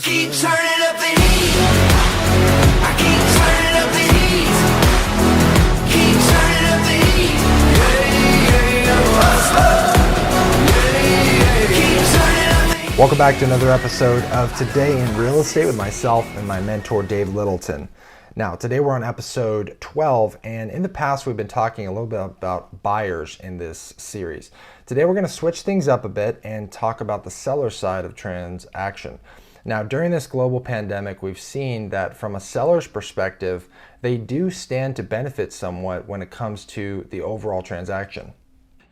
Keep turning up the heat. I keep turning up the heat. Keep turning up the heat. Yeah, yeah, keep turning up the heat. Welcome back to another episode of Today in Real Estate with myself and my mentor, Dave Littleton. Now, today we're on episode 12, and in the past we've been talking a little bit about buyers in this series. Today we're going to switch things up a bit and talk about the seller side of transaction. Now, during this global pandemic, we've seen that from a seller's perspective, they do stand to benefit somewhat when it comes to the overall transaction.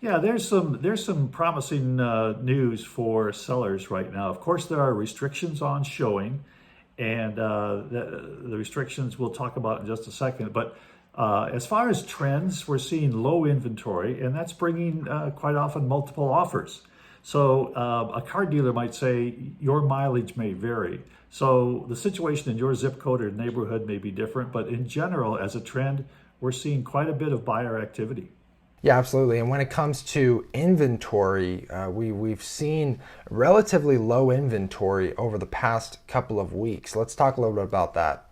Yeah, there's some promising news for sellers right now. Of course, there are restrictions on showing, and the restrictions we'll talk about in just a second. But as far as trends, we're seeing low inventory, and that's bringing quite often multiple offers. So a car dealer might say your mileage may vary. So the situation in your zip code or neighborhood may be different, but in general, as a trend, we're seeing quite a bit of buyer activity. Yeah, absolutely. And when it comes to inventory, we've seen relatively low inventory over the past couple of weeks. Let's talk a little bit about that.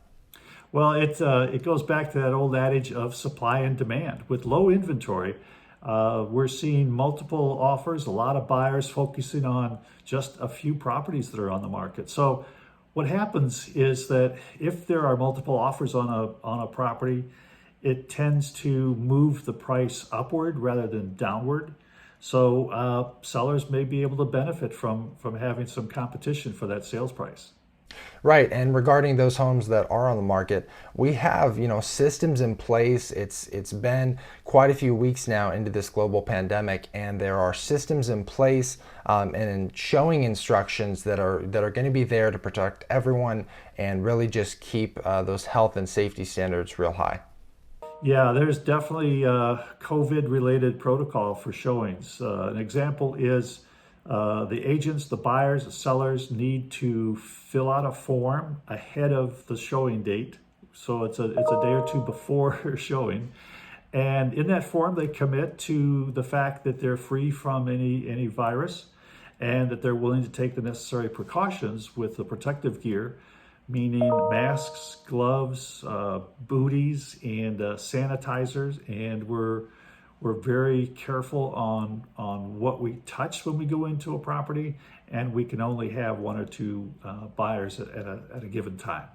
Well, it goes back to that old adage of supply and demand. With low inventory, we're seeing multiple offers, a lot of buyers focusing on just a few properties that are on the market. So what happens is that if there are multiple offers on a property, it tends to move the price upward rather than downward. So sellers may be able to benefit from having some competition for that sales price. Right, and regarding those homes that are on the market, we have, systems in place. It's been quite a few weeks now into this global pandemic, and there are systems in place and showing instructions that are going to be there to protect everyone and really just keep those health and safety standards real high. Yeah, there's definitely COVID-related protocol for showings. An example is the agents, the buyers, the sellers need to fill out a form ahead of the showing date. So it's a day or two before showing. And in that form, they commit to the fact that they're free from any virus and that they're willing to take the necessary precautions with the protective gear, meaning masks, gloves, booties, and sanitizers. And we're very careful on what we touch when we go into a property, and we can only have one or two buyers at a given time.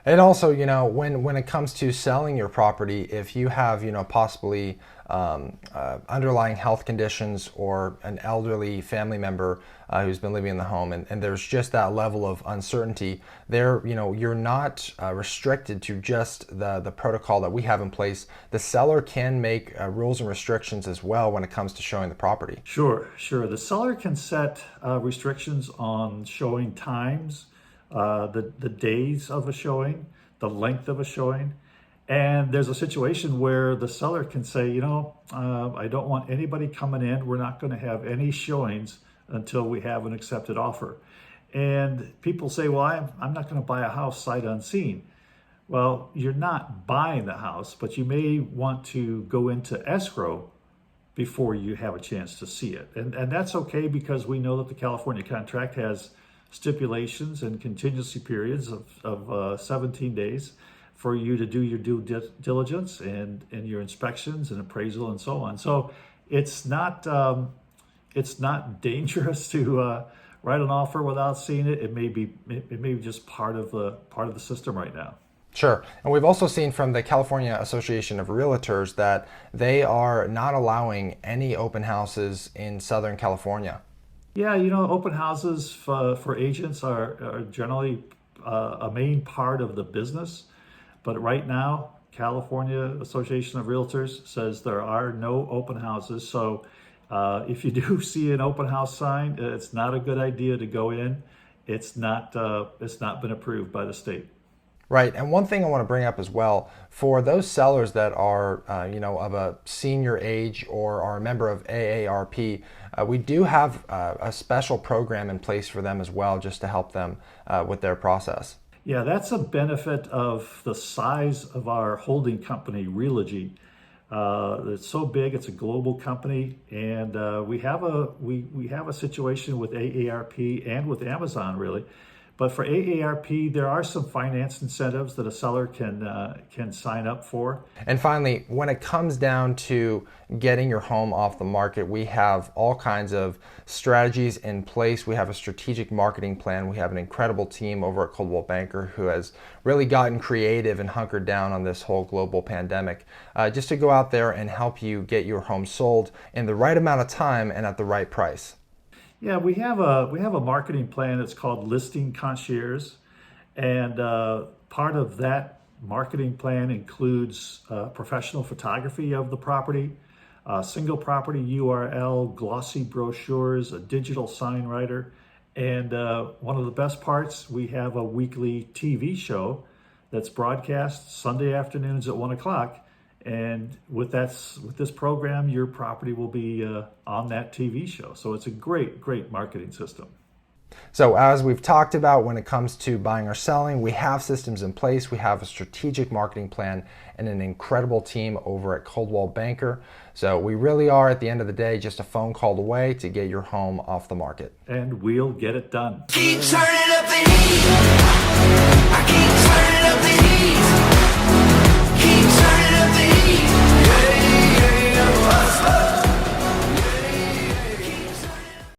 And also, when it comes to selling your property, if you have, possibly underlying health conditions or an elderly family member who's been living in the home, and there's just that level of uncertainty there, you're not restricted to just the protocol that we have in place. The seller can make rules and restrictions as well when it comes to showing the property. Sure. The seller can set restrictions on showing times, the days of a showing, the length of a showing. And there's a situation where the seller can say, I don't want anybody coming in. We're not going to have any showings until we have an accepted offer. And people say, well, I'm not going to buy a house sight unseen. Well, you're not buying the house, but you may want to go into escrow before you have a chance to see it. And that's okay, because we know that the California contract has stipulations and contingency periods of 17 days for you to do your due diligence and your inspections and appraisal and so on. So it's not dangerous to write an offer without seeing it. It may be just part of the system right now. Sure. And we've also seen from the California Association of Realtors that they are not allowing any open houses in Southern California. Yeah, open houses for agents are generally a main part of the business. But right now, California Association of Realtors says there are no open houses. So if you do see an open house sign, it's not a good idea to go in. It's not been approved by the state. Right, and one thing I want to bring up as well, for those sellers that are, of a senior age or are a member of AARP, we do have a special program in place for them as well, just to help them with their process. Yeah, that's a benefit of the size of our holding company, Realogy. It's so big; it's a global company, and we have a situation with AARP and with Amazon, really. But for AARP, there are some finance incentives that a seller can sign up for. And finally, when it comes down to getting your home off the market, we have all kinds of strategies in place. We have a strategic marketing plan. We have an incredible team over at Coldwell Banker who has really gotten creative and hunkered down on this whole global pandemic, just to go out there and help you get your home sold in the right amount of time and at the right price. Yeah, we have a marketing plan that's called Listing Concierge, and part of that marketing plan includes professional photography of the property, single property URL, glossy brochures, a digital sign writer, and one of the best parts, we have a weekly TV show that's broadcast Sunday afternoons at 1 o'clock. And with this program, your property will be on that TV show. So it's a great marketing system. So as we've talked about, when it comes to buying or selling, we have systems in place. We have a strategic marketing plan and an incredible team over at Coldwell Banker. So we really are, at the end of the day, just a phone call away to get your home off the market. And we'll get it done. Keep turning up the heat. I keep turning up the heat.